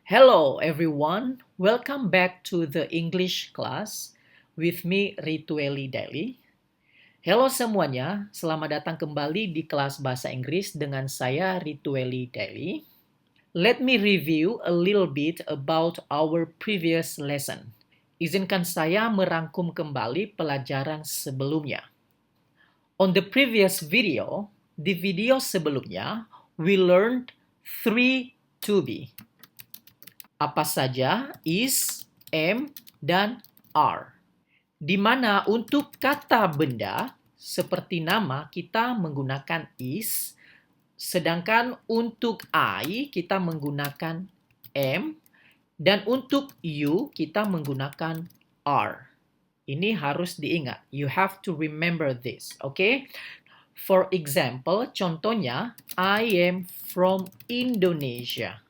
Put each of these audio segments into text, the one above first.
Hello everyone, welcome back to the English class with me Ritueli Daily. Halo semuanya, selamat datang kembali di kelas bahasa Inggris dengan saya Ritueli Daily. Let me review a little bit about our previous lesson. Izinkan saya merangkum kembali pelajaran sebelumnya. On the previous video, di video sebelumnya, we learned three to be. Apa saja is, am, dan are. Di mana untuk kata benda seperti nama kita menggunakan is, sedangkan untuk I kita menggunakan am, dan untuk you kita menggunakan are. Ini harus diingat. You have to remember this, okay? For example, contohnya, I am from Indonesia.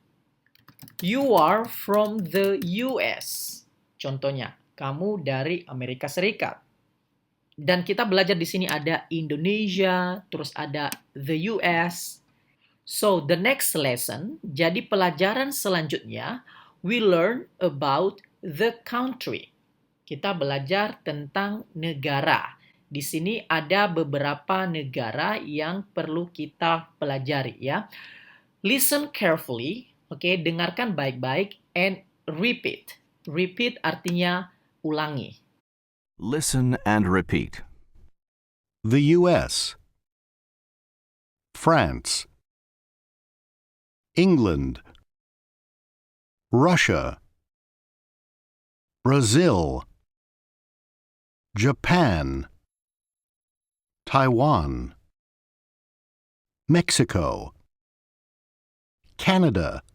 You are from the US. Contohnya, kamu dari Amerika Serikat. Dan kita belajar di sini ada Indonesia, terus ada the US. So, the next lesson, jadi pelajaran selanjutnya, we learn about the country. Kita belajar tentang negara. Di sini ada beberapa negara yang perlu kita pelajari ya. Listen carefully. Oke, dengarkan baik-baik and repeat. Repeat artinya ulangi. Listen and repeat. The U.S., France, England, Russia, Brazil, Japan, Taiwan, Mexico, Canada,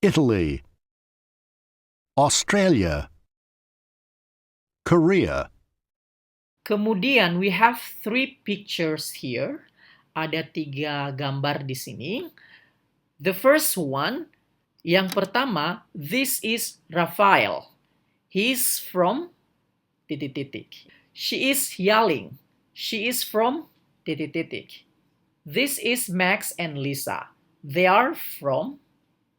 Italy, Australia, Korea. Kemudian we have three pictures here. Ada 3 gambar di sini. The first one, yang pertama, this is Rafael. He's from titik-titik. She is yelling. She is from titik-titik. This is Max and Lisa. They are from,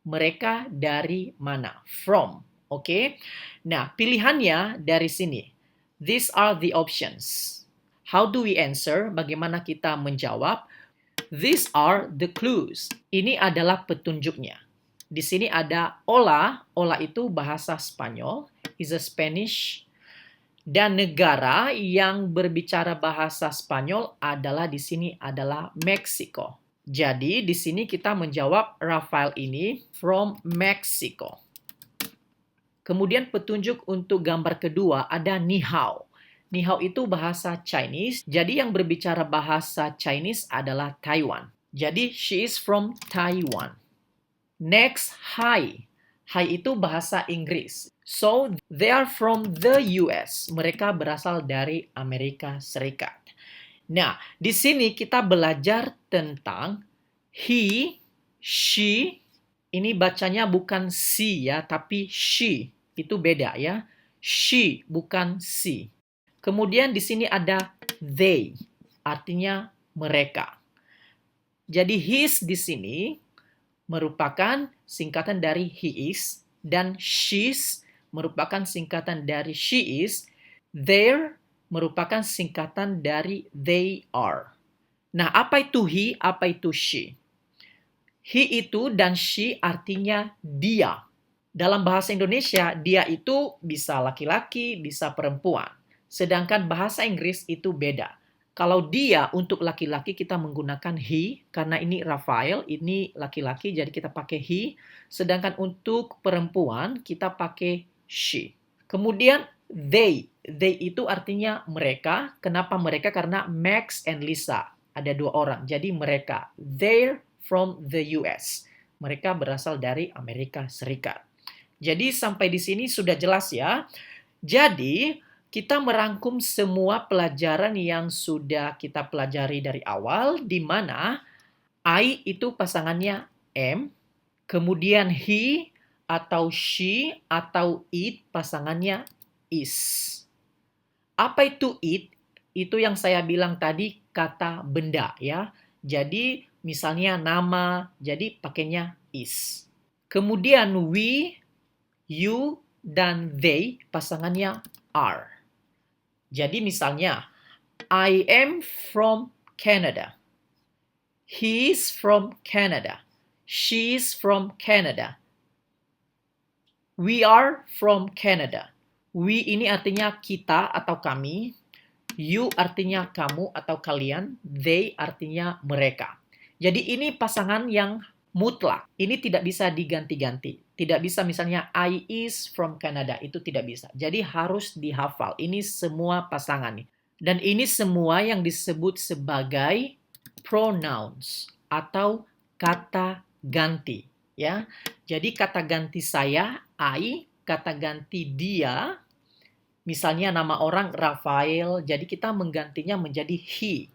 mereka dari mana? From, oke? Nah, pilihannya dari sini. These are the options. How do we answer? Bagaimana kita menjawab? These are the clues. Ini adalah petunjuknya. Di sini ada hola. Hola itu bahasa Spanyol. Is a Spanish. Dan negara yang berbicara bahasa Spanyol adalah di sini adalah Meksiko. Jadi di sini kita menjawab Rafael ini from Mexico. Kemudian petunjuk untuk gambar kedua ada ni hao. Ni hao itu bahasa Chinese. Jadi yang berbicara bahasa Chinese adalah Taiwan. Jadi she is from Taiwan. Next, hi. Hi itu bahasa Inggris. So, they are from the US. Mereka berasal dari Amerika Serikat. Nah, di sini kita belajar tentang he, she. Ini bacanya bukan si ya, tapi she. Itu beda ya. She, bukan si. Kemudian di sini ada they. Artinya mereka. Jadi his di sini merupakan singkatan dari he is, dan she's merupakan singkatan dari she is, their merupakan singkatan dari they are. Nah, apa itu he, apa itu she? He itu dan she artinya dia. Dalam bahasa Indonesia, dia itu bisa laki-laki, bisa perempuan. Sedangkan bahasa Inggris itu beda. Kalau dia untuk laki-laki kita menggunakan he, karena ini Rafael, ini laki-laki jadi kita pakai he. Sedangkan untuk perempuan kita pakai she. Kemudian they itu artinya mereka. Kenapa mereka? Karena Max and Lisa, ada 2 orang. Jadi mereka, they're from the US. Mereka berasal dari Amerika Serikat. Jadi sampai di sini sudah jelas ya. Jadi kita merangkum semua pelajaran yang sudah kita pelajari dari awal, di mana I itu pasangannya am, kemudian he atau she atau it pasangannya is. Apa itu it? Itu yang saya bilang tadi kata benda ya. Jadi misalnya nama, jadi pakainya is. Kemudian we, you, dan they pasangannya are. Jadi misalnya, I am from Canada. He is from Canada. She is from Canada. We are from Canada. We ini artinya kita atau kami. You artinya kamu atau kalian. They artinya mereka. Jadi ini pasangan yang mutlak. Ini tidak bisa diganti-ganti. Tidak bisa misalnya I is from Canada. Itu tidak bisa. Jadi harus dihafal. Ini semua pasangan nih. Dan ini semua yang disebut sebagai pronouns atau kata ganti. Ya, jadi kata ganti saya I, kata ganti dia. Misalnya nama orang Rafael, jadi kita menggantinya menjadi he.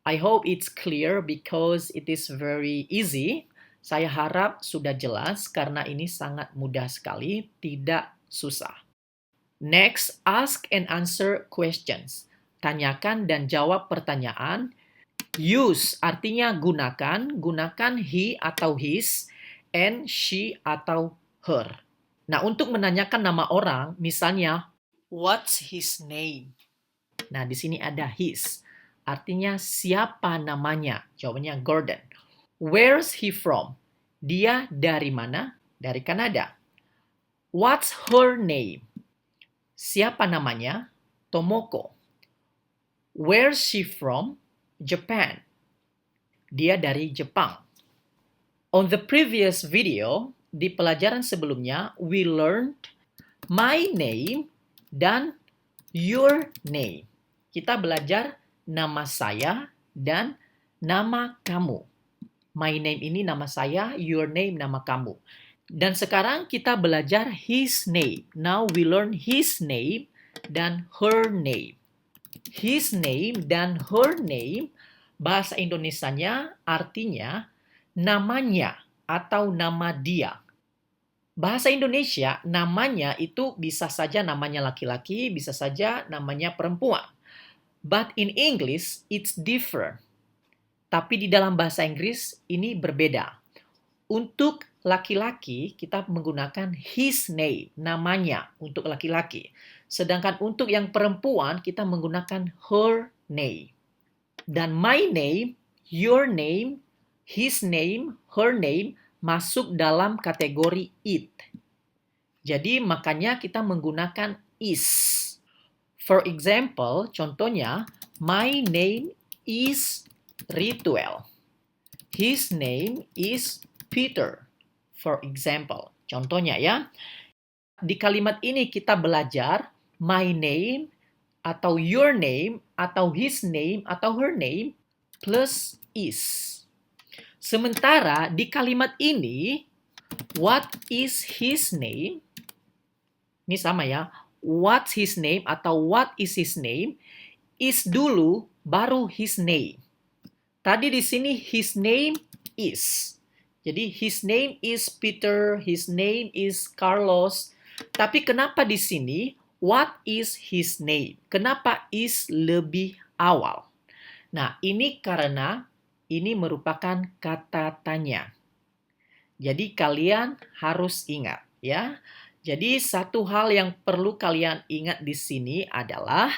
I hope it's clear because it is very easy. Saya harap sudah jelas karena ini sangat mudah sekali, tidak susah. Next, ask and answer questions. Tanyakan dan jawab pertanyaan. Use artinya gunakan, gunakan he atau his, and she atau her. Nah, untuk menanyakan nama orang, misalnya, what's his name? Nah, di sini ada his. Artinya siapa namanya? Jawabannya Gordon. Where's he from? Dia dari mana? Dari Kanada. What's her name? Siapa namanya? Tomoko. Where's she from? Japan. Dia dari Jepang. On the previous video, di pelajaran sebelumnya, we learned my name dan your name. Kita belajar nama saya dan nama kamu. My name ini nama saya, your name nama kamu. Dan sekarang kita belajar his name. Now we learn his name dan her name. His name dan her name, bahasa Indonesianya artinya namanya atau nama dia. Bahasa Indonesia, namanya itu bisa saja namanya laki-laki, bisa saja namanya perempuan. But in English, it's different. Tapi di dalam bahasa Inggris, ini berbeda. Untuk laki-laki, kita menggunakan his name, namanya untuk laki-laki. Sedangkan untuk yang perempuan, kita menggunakan her name. Dan my name, your name, his name, her name, masuk dalam kategori it. Jadi makanya kita menggunakan is. For example, contohnya, my name is Rituel. His name is Peter. For example, contohnya ya. Di kalimat ini kita belajar my name atau your name atau his name atau her name plus is. Sementara di kalimat ini, what is his name? Ini sama ya. What's his name atau what is his name? Is dulu, baru his name. Tadi di sini his name is. Jadi his name is Peter, his name is Carlos. Tapi kenapa di sini what is his name? Kenapa is lebih awal? Nah, ini karena ini merupakan kata tanya. Jadi kalian harus ingat ya. Jadi satu hal yang perlu kalian ingat di sini adalah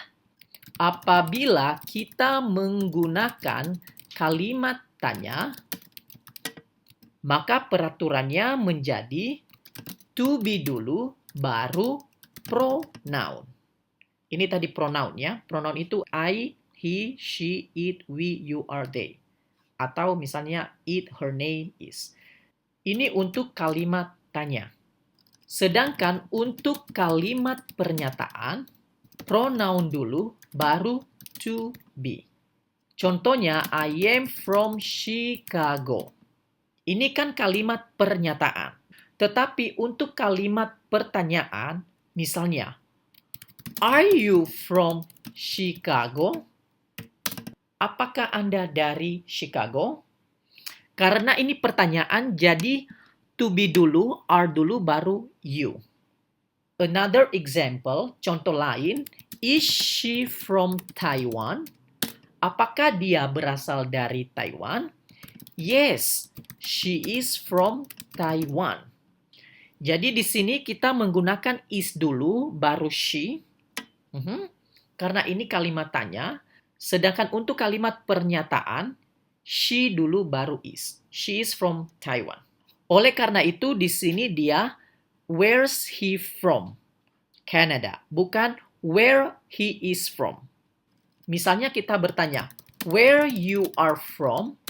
apabila kita menggunakan kalimat tanya, maka peraturannya menjadi to be dulu baru pronoun. Ini tadi pronoun ya. Pronoun itu I, he, she, it, we, you, are, they. Atau misalnya it, her name, is. Ini untuk kalimat tanya. Sedangkan untuk kalimat pernyataan, pronoun dulu baru to be. Contohnya, I am from Chicago. Ini kan kalimat pernyataan. Tetapi untuk kalimat pertanyaan, misalnya, are you from Chicago? Apakah Anda dari Chicago? Karena ini pertanyaan, jadi to be dulu, are dulu, baru you. Another example, contoh lain, is she from Taiwan? Apakah dia berasal dari Taiwan? Yes, she is from Taiwan. Jadi di sini kita menggunakan is dulu, baru she. Karena ini kalimat tanya. Sedangkan untuk kalimat pernyataan, she dulu baru is. She is from Taiwan. Oleh karena itu di sini dia where's he from? Canada. Bukan where he is from. Misalnya kita bertanya, where you are from?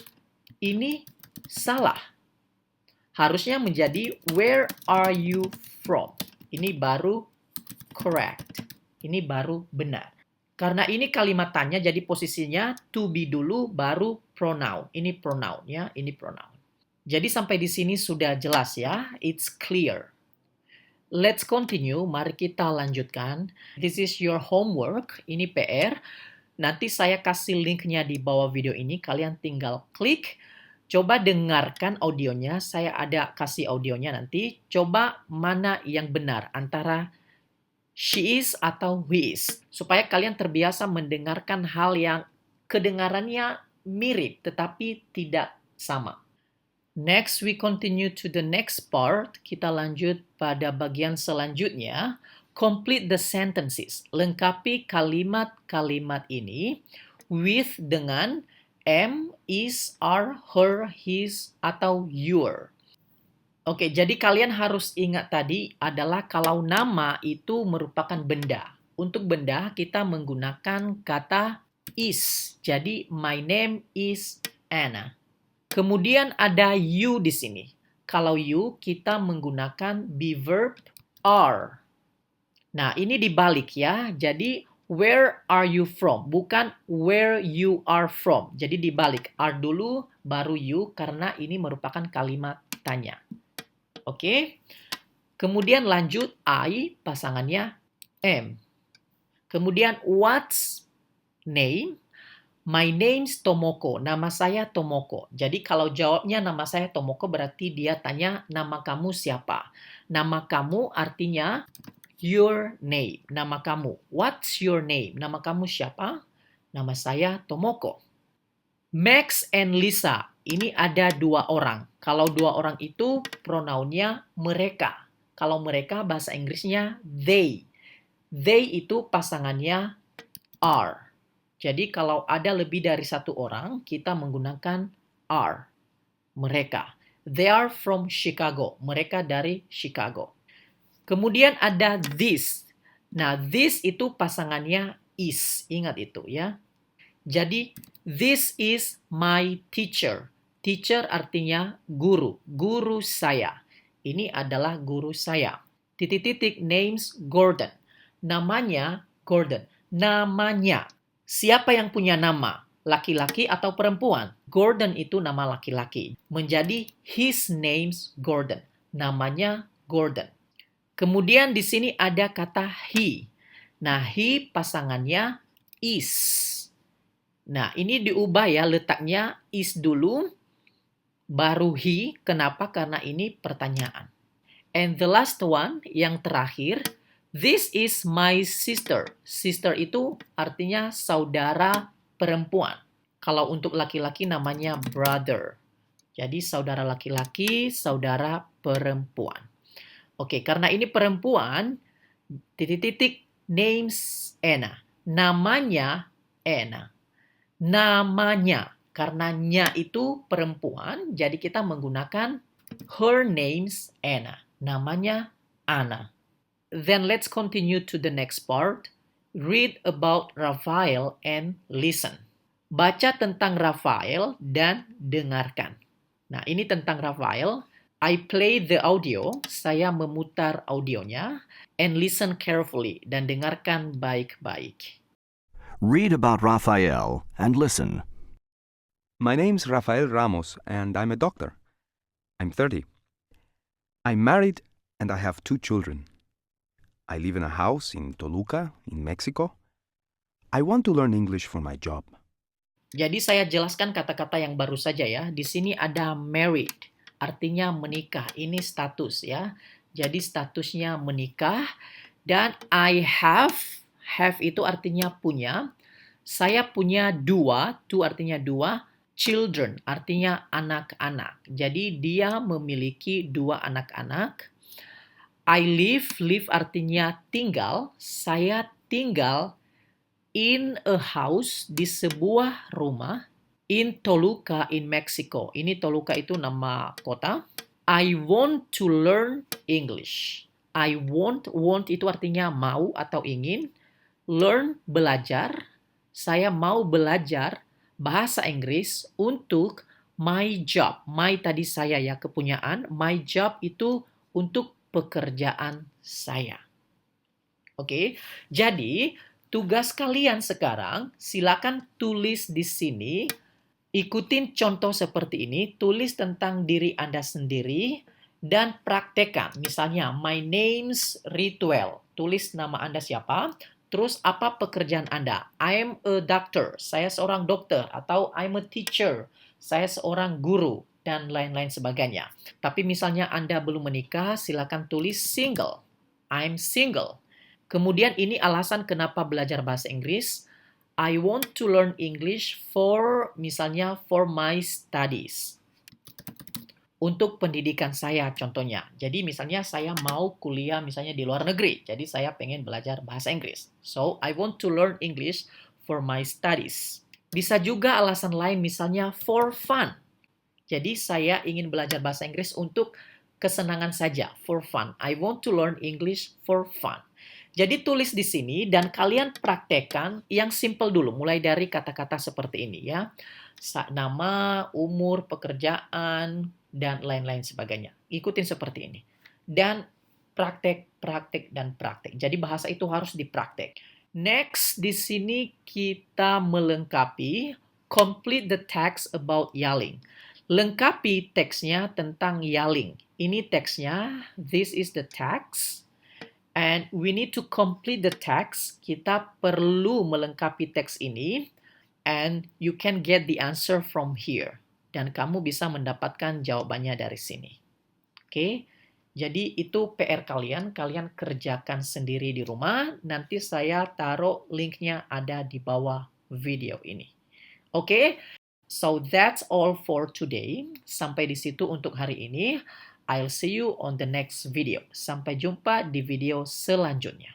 Ini salah. Harusnya menjadi where are you from? Ini baru correct. Ini baru benar. Karena ini kalimat tanya, jadi posisinya to be dulu, baru pronoun. Ini pronoun ya, ini pronoun. Jadi sampai di sini sudah jelas ya, it's clear. Let's continue, mari kita lanjutkan. This is your homework, ini PR. Nanti saya kasih linknya di bawah video ini, kalian tinggal klik. Coba dengarkan audionya, saya ada kasih audionya nanti. Coba mana yang benar antara she is atau he is. Supaya kalian terbiasa mendengarkan hal yang kedengarannya mirip tetapi tidak sama. Next, we continue to the next part. Kita lanjut pada bagian selanjutnya. Complete the sentences. Lengkapi kalimat-kalimat ini with dengan am, is, are, her, his, atau your. Oke, jadi kalian harus ingat tadi adalah kalau nama itu merupakan benda. Untuk benda kita menggunakan kata is. Jadi my name is Anna. Kemudian ada you di sini. Kalau you kita menggunakan be verb are. Nah, ini dibalik ya. Jadi where are you from? Bukan where you are from. Jadi dibalik. Are dulu baru you karena ini merupakan kalimat tanya. Oke. Kemudian lanjut I pasangannya am. Kemudian what's name? My name's Tomoko. Nama saya Tomoko. Jadi kalau jawabnya nama saya Tomoko berarti dia tanya nama kamu siapa? Nama kamu artinya your name. Nama kamu. What's your name? Nama kamu siapa? Nama saya Tomoko. Max and Lisa. Ini ada dua orang. Kalau dua orang itu pronounnya mereka. Kalau mereka bahasa Inggrisnya they. They itu pasangannya are. Jadi kalau ada lebih dari satu orang, kita menggunakan are. Mereka. They are from Chicago. Mereka dari Chicago. Kemudian ada this. Nah, this itu pasangannya is. Ingat itu ya. Jadi, this is my teacher. Teacher artinya guru. Guru saya. Ini adalah guru saya. Titik-titik names Gordon. Namanya Gordon. Namanya. Siapa yang punya nama? Laki-laki atau perempuan? Gordon itu nama laki-laki. Menjadi his name's Gordon. Namanya Gordon. Kemudian di sini ada kata he. Nah, he pasangannya is. Nah, ini diubah ya, letaknya is dulu, baru he. Kenapa? Karena ini pertanyaan. And the last one, yang terakhir, this is my sister. Sister itu artinya saudara perempuan. Kalau untuk laki-laki namanya brother. Jadi saudara laki-laki, saudara perempuan. Oke, karena ini perempuan, titik-titik names Anna. Namanya Anna. Namanya. Karena nya itu perempuan, jadi kita menggunakan her name's Anna. Namanya Anna. Then let's continue to the next part. Read about Raphael and listen. Baca tentang Raphael dan dengarkan. Nah, ini tentang Raphael. I play the audio. Saya memutar audionya. And listen carefully. Dan dengarkan baik-baik. Read about Raphael and listen. My name's Rafael Ramos, and I'm a doctor. I'm 30. I'm married, and I have 2 children. I live in a house in Toluca, in Mexico. I want to learn English for my job. Jadi saya jelaskan kata-kata yang baru saja ya. Di sini ada married, artinya menikah. Ini status ya. Jadi statusnya menikah. Dan I have itu artinya punya. Saya punya 2, to artinya 2. Children artinya anak-anak. Jadi dia memiliki 2 anak-anak. I live artinya tinggal. Saya tinggal in a house, di sebuah rumah, in Toluca, in Mexico. Ini Toluca itu nama kota. I want to learn English. I want itu artinya mau atau ingin. Learn, belajar. Saya mau belajar bahasa Inggris untuk my job. My tadi saya ya, kepunyaan. My job itu untuk pekerjaan saya. Oke, jadi tugas kalian sekarang, silakan tulis di sini. Ikutin contoh seperti ini, tulis tentang diri Anda sendiri, dan praktekkan. Misalnya, my name's Ritwell. Tulis nama Anda siapa, terus apa pekerjaan Anda. I'm a doctor, saya seorang dokter. Atau I'm a teacher, saya seorang guru, dan lain-lain sebagainya. Tapi misalnya Anda belum menikah, silakan tulis single. I'm single. Kemudian ini alasan kenapa belajar bahasa Inggris. I want to learn English for, misalnya, for my studies. Untuk pendidikan saya contohnya. Jadi misalnya saya mau kuliah misalnya di luar negeri. Jadi saya pengen belajar bahasa Inggris. So, I want to learn English for my studies. Bisa juga alasan lain misalnya for fun. Jadi saya ingin belajar bahasa Inggris untuk kesenangan saja, for fun. I want to learn English for fun. Jadi tulis di sini dan kalian praktekkan yang simple dulu, mulai dari kata-kata seperti ini ya. Nama, umur, pekerjaan, dan lain-lain sebagainya. Ikutin seperti ini. Dan praktek, dan praktek. Jadi bahasa itu harus dipraktek. Next, di sini kita melengkapi complete the text about yelling. Lengkapi teksnya tentang yelling. Ini teksnya, this is the text. And we need to complete the text. Kita perlu melengkapi teks ini. And you can get the answer from here. Dan kamu bisa mendapatkan jawabannya dari sini. Oke? Jadi itu PR kalian. Kalian kerjakan sendiri di rumah. Nanti saya taruh linknya ada di bawah video ini. Oke? So that's all for today. Sampai di situ untuk hari ini. I'll see you on the next video. Sampai jumpa di video selanjutnya.